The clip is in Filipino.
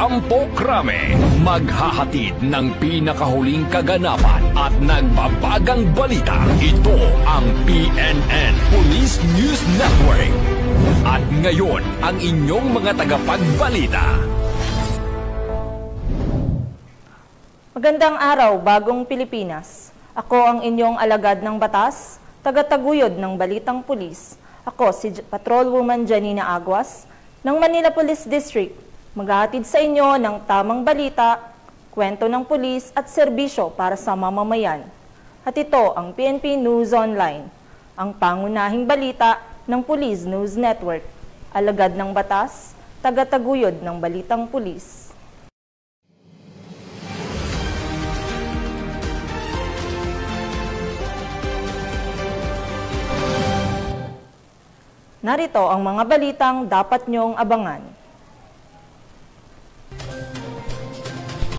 Kampo Krame, maghahatid ng pinakahuling kaganapan at nagbabagang balita. Ito ang PNN Police News Network. At ngayon, ang inyong mga tagapagbalita. Magandang araw, bagong Pilipinas. Ako ang inyong alagad ng batas, tagataguyod ng Balitang Pulis. Ako si Patrolwoman Janina Aguas ng Manila Police District. Maghahatid sa inyo ng tamang balita, kwento ng pulis at serbisyo para sa mamamayan. At ito ang PNP News Online, ang pangunahing balita ng Police News Network. Alagad ng batas, tagataguyod ng Balitang Pulis. Narito ang mga balitang dapat niyong abangan.